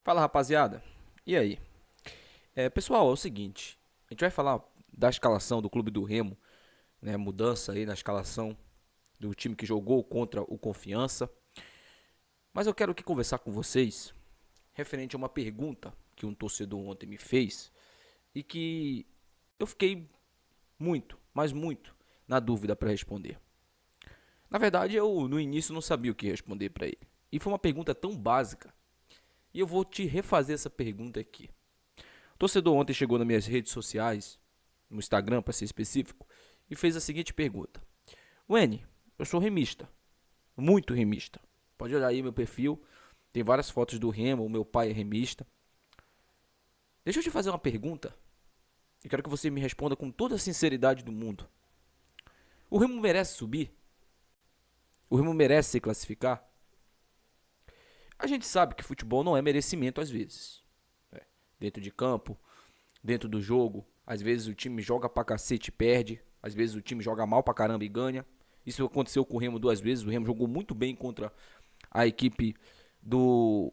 Fala, rapaziada. E aí? Pessoal, é o seguinte. A gente vai falar da escalação do Clube do Remo, né? Mudança aí na escalação do time que jogou contra o Confiança. Mas eu quero aqui conversar com vocês referente a uma pergunta que um torcedor ontem me fez e que eu fiquei muito, mas muito, na dúvida para responder. Na verdade, eu no início não sabia o que responder para ele. E foi uma pergunta tão básica. E eu vou te refazer essa pergunta aqui. O torcedor ontem chegou nas minhas redes sociais, no Instagram para ser específico, e fez a seguinte pergunta: Wene, eu sou remista, muito remista. Pode olhar aí meu perfil, tem várias fotos do Remo, o meu pai é remista. Deixa eu te fazer uma pergunta, e quero que você me responda com toda a sinceridade do mundo. O Remo merece subir? O Remo merece se classificar? A gente sabe que futebol não é merecimento às vezes. Dentro de campo, dentro do jogo, às vezes o time joga pra cacete e perde, às vezes o time joga mal pra caramba e ganha. Isso aconteceu com o Remo duas vezes. O Remo jogou muito bem contra a equipe do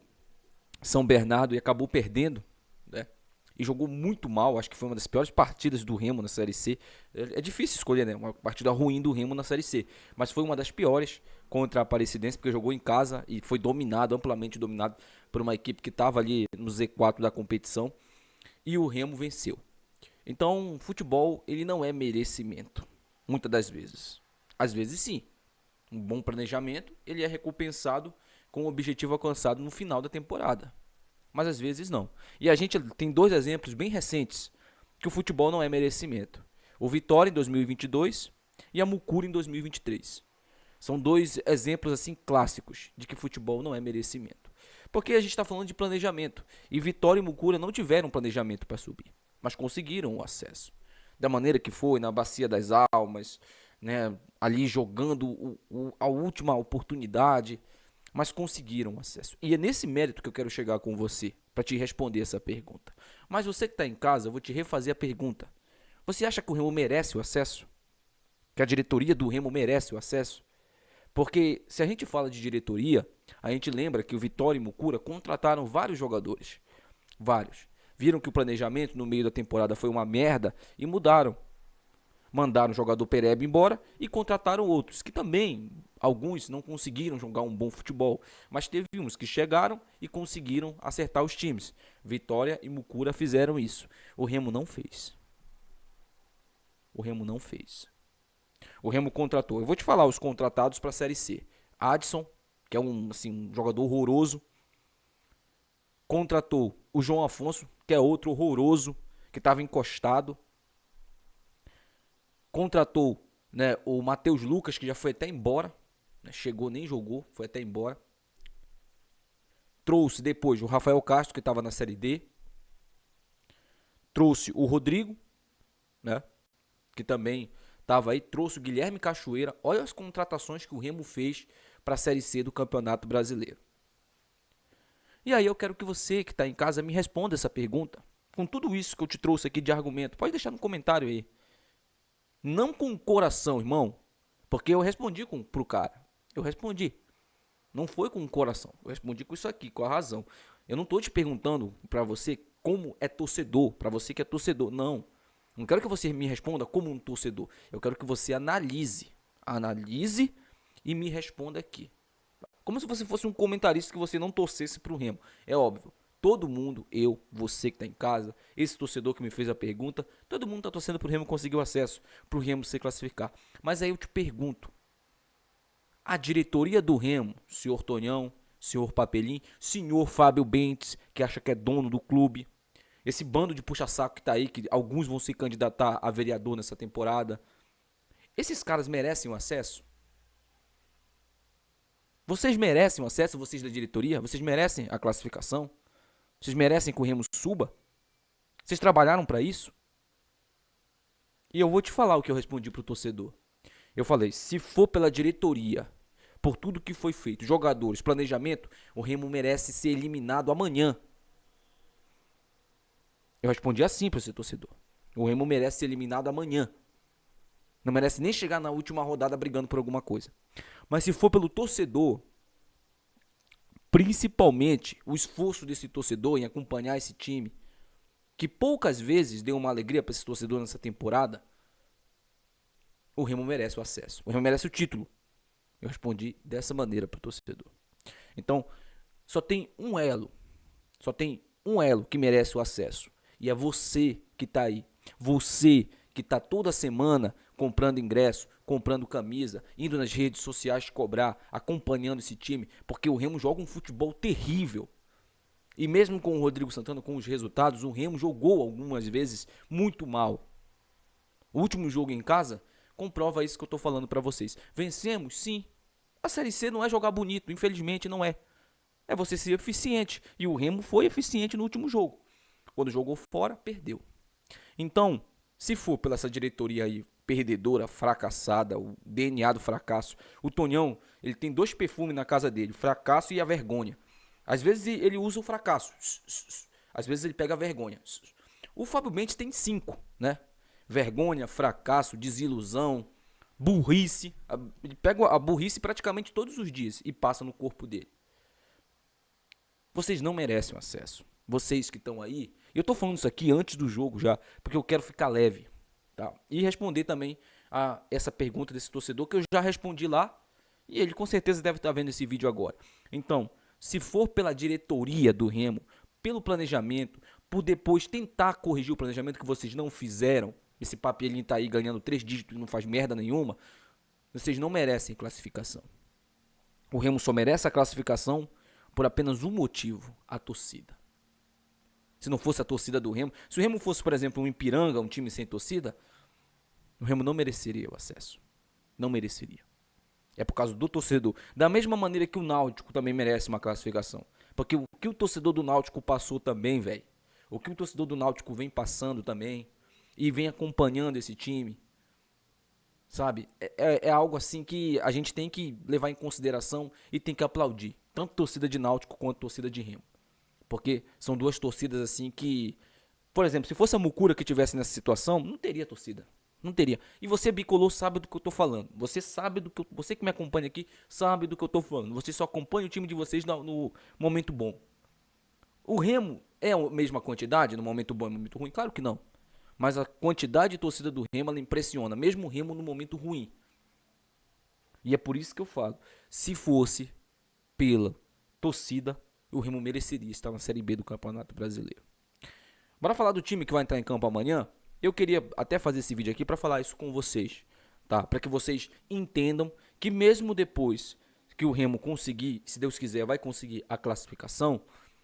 São Bernardo e acabou perdendo, né? E jogou muito mal, acho que foi uma das piores partidas do Remo na Série C. É difícil escolher, né? Uma partida ruim do Remo na Série C, mas foi uma das piores contra a Aparecidense, porque jogou em casa e foi dominado, amplamente dominado por uma equipe que estava ali no Z4 da competição, e o Remo venceu. Então, futebol, ele não é merecimento, muitas das vezes. Às vezes sim, um bom planejamento, ele é recompensado com o objetivo alcançado no final da temporada. Mas às vezes não. E a gente tem dois exemplos bem recentes que o futebol não é merecimento. O Vitória em 2022 e a Mucura em 2023. São dois exemplos assim clássicos de que futebol não é merecimento. Porque a gente está falando de planejamento. E Vitória e Mucura não tiveram planejamento para subir, mas conseguiram o acesso. Da maneira que foi, na Bacia das Almas, né, ali jogando a última oportunidade, mas conseguiram o acesso. E é nesse mérito que eu quero chegar com você, para te responder essa pergunta. Mas você que está em casa, eu vou te refazer a pergunta. Você acha que o Remo merece o acesso? Que a diretoria do Remo merece o acesso? Porque se a gente fala de diretoria, a gente lembra que o Vitória e Mucura contrataram vários jogadores. Vários. Viram que o planejamento no meio da temporada foi uma merda e mudaram. Mandaram o jogador Pereb embora e contrataram outros, que também, alguns não conseguiram jogar um bom futebol. Mas teve uns que chegaram e conseguiram acertar os times. Vitória e Mucura fizeram isso. O Remo não fez. O Remo não fez. O Remo contratou. Eu vou te falar os contratados para a Série C. Adson, que é um jogador horroroso. Contratou o João Afonso, que é outro horroroso, que estava encostado. Contratou, né, o Matheus Lucas, que já foi até embora. Né, chegou, nem jogou, foi até embora. Trouxe depois o Rafael Castro, que estava na Série D. Trouxe o Rodrigo, né, que também estava aí. Trouxe o Guilherme Cachoeira. Olha as contratações que o Remo fez para a Série C do Campeonato Brasileiro. E aí eu quero que você que está em casa me responda essa pergunta. Com tudo isso que eu te trouxe aqui de argumento, pode deixar no comentário aí. Não com o coração, irmão. Porque eu respondi pro cara. Eu respondi. Não foi com o coração. Eu respondi com isso aqui, com a razão. Eu não tô te perguntando pra você como é torcedor. Pra você que é torcedor. Não. Não quero que você me responda como um torcedor. Eu quero que você analise. Analise e me responda aqui. Como se você fosse um comentarista que você não torcesse pro Remo. É óbvio. Todo mundo, eu, você que tá em casa, esse torcedor que me fez a pergunta, todo mundo tá torcendo pro Remo conseguir o acesso, pro Remo se classificar. Mas aí eu te pergunto, a diretoria do Remo, senhor Tonhão, senhor Papelim, senhor Fábio Bentes, que acha que é dono do clube, esse bando de puxa-saco que tá aí, que alguns vão se candidatar a vereador nessa temporada, esses caras merecem o acesso? Vocês merecem o acesso, vocês da diretoria? Vocês merecem a classificação? Vocês merecem que o Remo suba? Vocês trabalharam para isso? E eu vou te falar o que eu respondi pro torcedor. Eu falei, se for pela diretoria, por tudo que foi feito, jogadores, planejamento, o Remo merece ser eliminado amanhã. Eu respondi assim pro esse torcedor. O Remo merece ser eliminado amanhã. Não merece nem chegar na última rodada brigando por alguma coisa. Mas se for pelo torcedor, principalmente o esforço desse torcedor em acompanhar esse time, que poucas vezes deu uma alegria para esse torcedor nessa temporada, o Remo merece o acesso. O Remo merece o título. Eu respondi dessa maneira para o torcedor. Então, só tem um elo que merece o acesso. E é você que está aí. Você que está toda semana comprando ingresso, comprando camisa, indo nas redes sociais cobrar, acompanhando esse time, porque o Remo joga um futebol terrível. E mesmo com o Rodrigo Santana, com os resultados, o Remo jogou algumas vezes muito mal. O último jogo em casa comprova isso que eu estou falando para vocês. Vencemos, sim. A Série C não é jogar bonito, infelizmente não é. É você ser eficiente. E o Remo foi eficiente no último jogo. Quando jogou fora, perdeu. Então, se for pela essa diretoria aí, perdedora, fracassada, o DNA do fracasso, o Tonhão, ele tem 2 perfumes na casa dele, o fracasso e a vergonha. Às vezes ele usa o fracasso, às vezes ele pega a vergonha. O Fábio Mendes tem 5, né? Vergonha, fracasso, desilusão, burrice. Ele pega a burrice praticamente todos os dias e passa no corpo dele. Vocês não merecem o acesso. Vocês que estão aí, eu tô falando isso aqui antes do jogo já, porque eu quero ficar leve, tá? E responder também a essa pergunta desse torcedor, que eu já respondi lá, e ele com certeza deve estar vendo esse vídeo agora. Então, se for pela diretoria do Remo, pelo planejamento, por depois tentar corrigir o planejamento que vocês não fizeram, esse papelinho tá aí ganhando 3 dígitos e não faz merda nenhuma, vocês não merecem classificação. O Remo só merece a classificação por apenas um motivo: a torcida. Se não fosse a torcida do Remo, se o Remo fosse, por exemplo, um Ipiranga, um time sem torcida, o Remo não mereceria o acesso. Não mereceria. É por causa do torcedor. Da mesma maneira que o Náutico também merece uma classificação. Porque o que o torcedor do Náutico passou também, velho. O que o torcedor do Náutico vem passando também. E vem acompanhando esse time. Sabe? É algo assim que a gente tem que levar em consideração e tem que aplaudir. Tanto torcida de Náutico quanto torcida de Remo. Porque são 2 torcidas assim que... Por exemplo, se fosse a Mucura que tivesse nessa situação, não teria torcida. Não teria. E você, bicolor, sabe do que eu tô falando. Você sabe do que você que me acompanha aqui sabe do que eu tô falando. Você só acompanha o time de vocês no momento bom. O Remo é a mesma quantidade no momento bom e no momento ruim? Claro que não. Mas a quantidade de torcida do Remo, ela impressiona. Mesmo o Remo no momento ruim. E é por isso que eu falo. Se fosse pela torcida, o Remo mereceria estar na Série B do Campeonato Brasileiro. Bora falar do time que vai entrar em campo amanhã? Eu queria até fazer esse vídeo aqui para falar isso com vocês, tá? Para que vocês entendam que mesmo depois que o Remo conseguir, se Deus quiser, vai conseguir a classificação,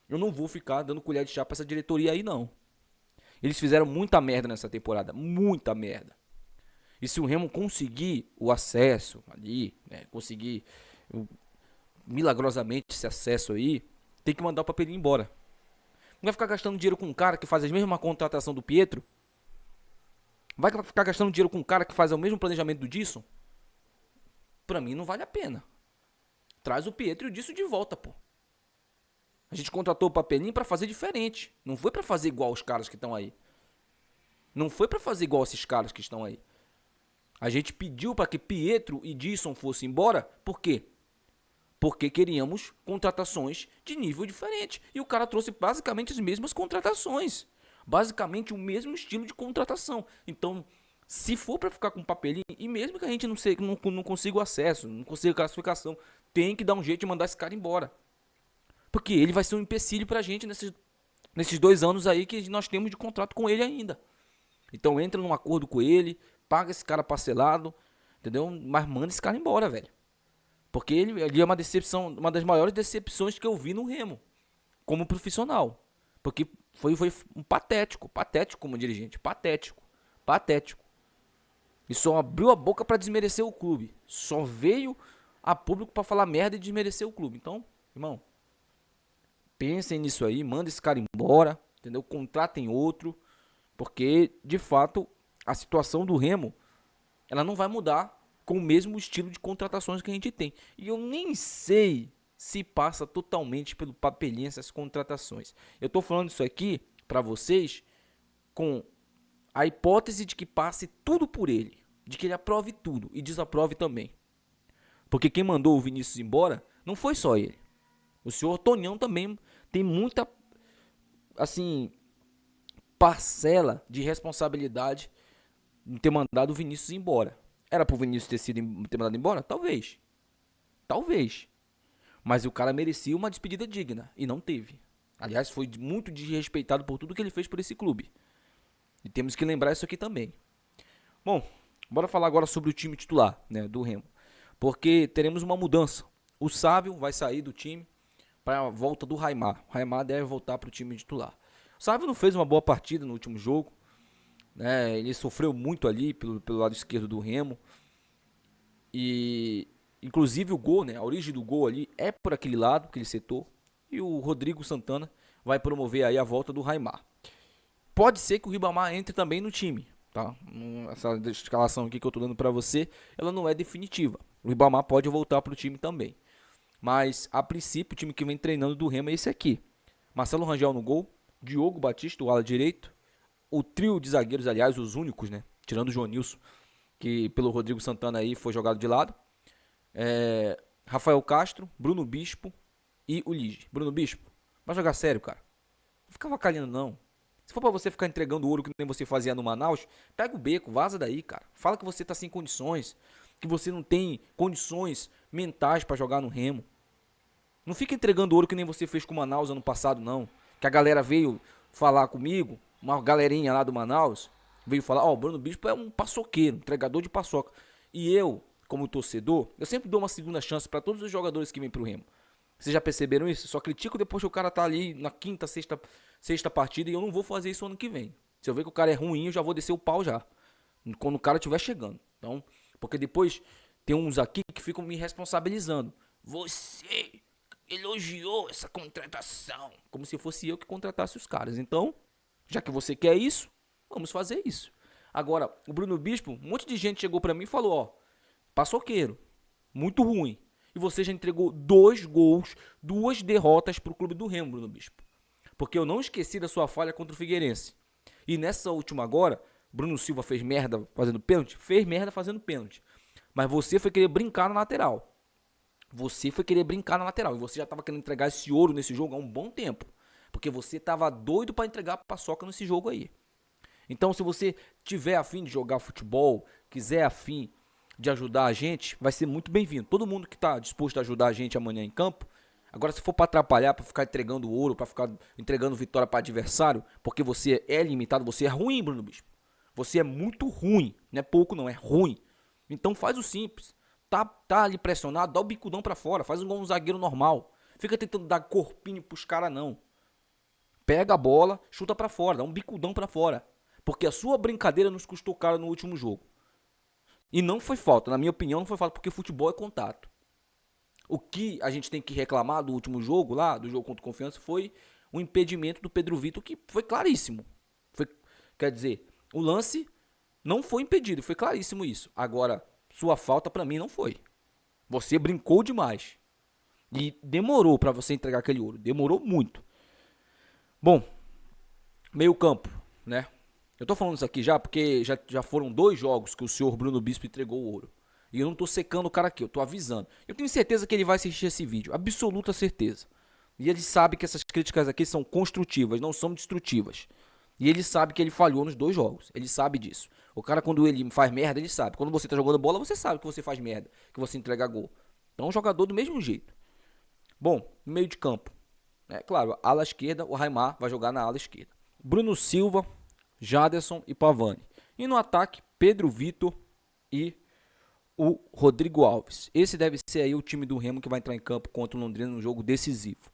eu não vou ficar dando colher de chá para essa diretoria aí, não. Eles fizeram muita merda nessa temporada, muita merda. E se o Remo conseguir o acesso ali, né, conseguir milagrosamente esse acesso aí, tem que mandar o papelinho embora. Não vai ficar gastando dinheiro com um cara que faz a mesma contratação do Pietro? Vai ficar gastando dinheiro com um cara que faz o mesmo planejamento do Disson? Pra mim não vale a pena. Traz o Pietro e o Disson de volta, pô. A gente contratou o papelinho pra fazer diferente. Não foi pra fazer igual os caras que estão aí. Não foi pra fazer igual esses caras que estão aí. A gente pediu pra que Pietro e Disson fossem embora. Por quê? Porque queríamos contratações de nível diferente. E o cara trouxe basicamente as mesmas contratações. Basicamente o mesmo estilo de contratação. Então, se for para ficar com papelinho, e mesmo que a gente não consiga o acesso, não consiga a classificação, tem que dar um jeito de mandar esse cara embora. Porque ele vai ser um empecilho pra gente nesses 2 anos aí que nós temos de contrato com ele ainda. Então entra num acordo com ele, paga esse cara parcelado, entendeu? Mas manda esse cara embora, velho. Porque ele é uma decepção, uma das maiores decepções que eu vi no Remo, como profissional. Porque foi um patético como dirigente, patético. E só abriu a boca pra desmerecer o clube. Só veio a público pra falar merda e desmerecer o clube. Então, irmão, pensem nisso aí, manda esse cara embora, entendeu? Contratem outro, porque de fato a situação do Remo, ela não vai mudar com o mesmo estilo de contratações que a gente tem. E eu nem sei se passa totalmente pelo papelinho essas contratações. Eu tô falando isso aqui pra vocês com a hipótese de que passe tudo por ele, de que ele aprove tudo e desaprove também. Porque quem mandou o Vinícius embora não foi só ele. O senhor Tonhão também tem muita, assim, parcela de responsabilidade em ter mandado o Vinícius embora. Era pro Vinícius ter mandado embora? Talvez. Talvez. Mas o cara merecia uma despedida digna. E não teve. Aliás, foi muito desrespeitado por tudo que ele fez por esse clube. E temos que lembrar isso aqui também. Bom, bora falar agora sobre o time titular, né, do Remo. Porque teremos uma mudança. O Sávio vai sair do time para a volta do Raimar. O Raimar deve voltar para o time titular. O Sávio não fez uma boa partida no último jogo, né? Ele sofreu muito ali pelo lado esquerdo do Remo. E inclusive o gol, né? A origem do gol ali é por aquele lado, aquele setor. E o Rodrigo Santana vai promover aí a volta do Raimar. Pode ser que o Ribamar entre também no time, tá? Essa escalação aqui que eu tô dando para você, ela não é definitiva. O Ribamar pode voltar pro time também. Mas, a princípio, o time que vem treinando do Remo é esse aqui. Marcelo Rangel no gol, Diogo Batista, o ala direito, o trio de zagueiros, aliás, os únicos, né? Tirando o Joanilson, que pelo Rodrigo Santana aí foi jogado de lado. Rafael Castro, Bruno Bispo e o Lige. Bruno Bispo, vai jogar sério, cara. Não fica avacalhando, não. Se for pra você ficar entregando ouro que nem você fazia no Manaus, pega o beco, vaza daí, cara. Fala que você tá sem condições, que você não tem condições mentais pra jogar no Remo. Não fica entregando ouro que nem você fez com o Manaus ano passado, não. Que a galera veio falar comigo, uma galerinha lá do Manaus, veio falar, ó, o Bruno Bispo é um paçoqueiro, entregador de paçoca. E eu, como torcedor, eu sempre dou uma segunda chance pra todos os jogadores que vêm pro Remo. Vocês já perceberam isso? Só critico depois que o cara tá ali na quinta, sexta partida e eu não vou fazer isso ano que vem. Se eu ver que o cara é ruim, eu já vou descer o pau já. Quando o cara estiver chegando. Então, porque depois tem uns aqui que ficam me responsabilizando. Você elogiou essa contratação. Como se fosse eu que contratasse os caras. Então, já que você quer isso, vamos fazer isso. Agora, o Bruno Bispo, um monte de gente chegou pra mim e falou, ó, paçoqueiro, muito ruim. E você já entregou 2 gols, 2 derrotas pro clube do Remo, Bruno Bispo. Porque eu não esqueci da sua falha contra o Figueirense. E nessa última agora, Bruno Silva fez merda fazendo pênalti? Fez merda fazendo pênalti. Mas você foi querer brincar na lateral. Você foi querer brincar na lateral. E você já estava querendo entregar esse ouro nesse jogo há um bom tempo. Porque você estava doido para entregar a paçoca nesse jogo aí. Então, se você tiver afim de jogar futebol, quiser afim de ajudar a gente, vai ser muito bem-vindo. Todo mundo que está disposto a ajudar a gente amanhã em campo. Agora, se for para atrapalhar, para ficar entregando ouro, para ficar entregando vitória para adversário, porque você é limitado, você é ruim, Bruno Bispo. Você é muito ruim. Não é pouco, não, é ruim. Então faz o simples. Tá ali pressionado, dá o bicudão para fora, faz um zagueiro normal. Fica tentando dar corpinho pros caras, não. Pega a bola, chuta para fora, dá um bicudão para fora. Porque a sua brincadeira nos custou caro no último jogo. E não foi falta, na minha opinião não foi falta, porque futebol é contato. O que a gente tem que reclamar do último jogo lá, do jogo contra o Confiança, foi o impedimento do Pedro Vitor, que foi claríssimo. Quer dizer, o lance não foi impedido, foi claríssimo isso. Agora, sua falta pra mim não foi. Você brincou demais. E demorou pra você entregar aquele ouro, demorou muito. Bom, meio campo, né? Eu tô falando isso aqui já porque já foram 2 jogos que o senhor Bruno Bispo entregou o ouro. E eu não tô secando o cara aqui, eu tô avisando. Eu tenho certeza que ele vai assistir esse vídeo, absoluta certeza. E ele sabe que essas críticas aqui são construtivas, não são destrutivas. E ele sabe que ele falhou nos 2 jogos, ele sabe disso. O cara, quando ele faz merda, ele sabe. Quando você tá jogando bola, você sabe que você faz merda, que você entrega gol. Então é um jogador do mesmo jeito. Bom, no meio de campo. É claro, ala esquerda, o Raimar vai jogar na ala esquerda. Bruno Silva, Jaderson e Pavani. E no ataque, Pedro Vitor e o Rodrigo Alves. Esse deve ser aí o time do Remo que vai entrar em campo contra o Londrina num jogo decisivo.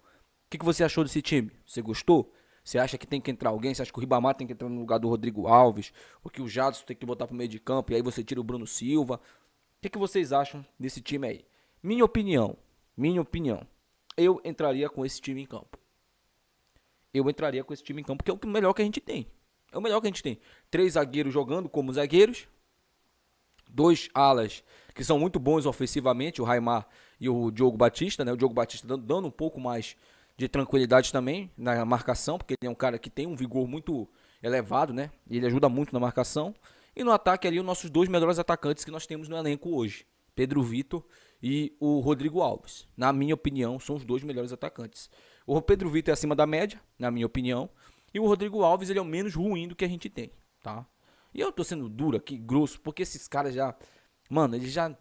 O que você achou desse time? Você gostou? Você acha que tem que entrar alguém? Você acha que o Ribamar tem que entrar no lugar do Rodrigo Alves? Ou que o Jadson tem que botar pro meio de campo e aí você tira o Bruno Silva? O que vocês acham desse time aí? Minha opinião. Eu entraria com esse time em campo. Porque é o melhor que a gente tem. 3 zagueiros jogando como zagueiros. 2 alas que são muito bons ofensivamente, o Raimar e o Diogo Batista, né? O Diogo Batista dando um pouco mais de tranquilidade também na marcação, porque ele é um cara que tem um vigor muito elevado, né? E ele ajuda muito na marcação. E no ataque ali, os nossos 2 melhores atacantes que nós temos no elenco hoje, Pedro Vitor e o Rodrigo Alves. Na minha opinião, são os dois melhores atacantes. O Pedro Vitor é acima da média, na minha opinião, e o Rodrigo Alves ele é o menos ruim do que a gente tem, tá? E eu tô sendo duro aqui, grosso, porque esses caras já... Mano, eles já...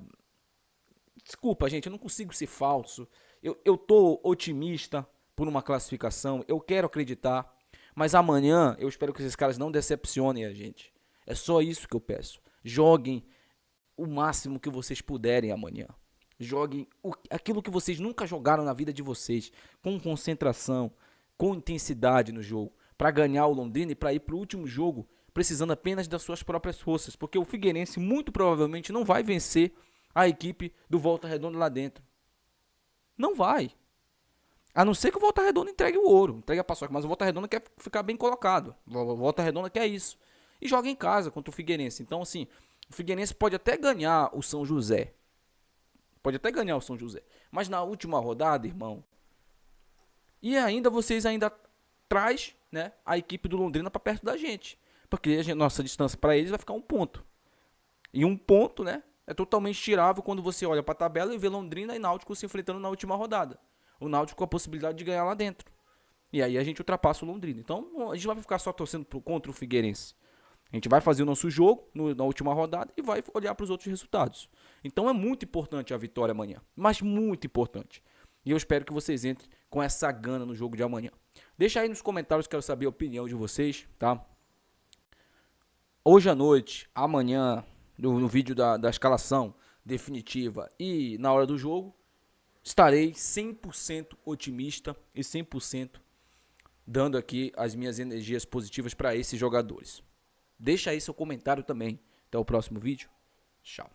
Desculpa, gente, eu não consigo ser falso. Eu tô otimista por uma classificação, eu quero acreditar, mas amanhã eu espero que esses caras não decepcionem a gente. É só isso que eu peço. Joguem o máximo que vocês puderem amanhã. Joguem aquilo que vocês nunca jogaram na vida de vocês, com concentração, com intensidade no jogo, para ganhar o Londrina e para ir para o último jogo precisando apenas das suas próprias forças, porque o Figueirense muito provavelmente não vai vencer a equipe do Volta Redonda lá dentro. Não vai. A não ser que o Volta Redonda entregue o ouro, entregue a paçoca, mas o Volta Redonda quer ficar bem colocado. O Volta Redonda quer isso. E joga em casa contra o Figueirense. Então, assim, o Figueirense pode até ganhar o São José. Pode até ganhar o São José. Mas na última rodada, irmão, e ainda vocês ainda traz, né, a equipe do Londrina para perto da gente. Porque nossa distância para eles vai ficar 1 ponto. E 1 ponto, né, é totalmente tirável quando você olha para a tabela e vê Londrina e Náutico se enfrentando na última rodada. O Náutico com a possibilidade de ganhar lá dentro. E aí a gente ultrapassa o Londrina. Então a gente vai ficar só torcendo contra o Figueirense. A gente vai fazer o nosso jogo na última rodada e vai olhar para os outros resultados. Então é muito importante a vitória amanhã. Mas muito importante. E eu espero que vocês entrem com essa gana no jogo de amanhã. Deixa aí nos comentários, quero saber a opinião de vocês, tá? Hoje à noite, amanhã, no vídeo da escalação definitiva e na hora do jogo, estarei 100% otimista e 100% dando aqui as minhas energias positivas para esses jogadores. Deixa aí seu comentário também. Até o próximo vídeo. Tchau.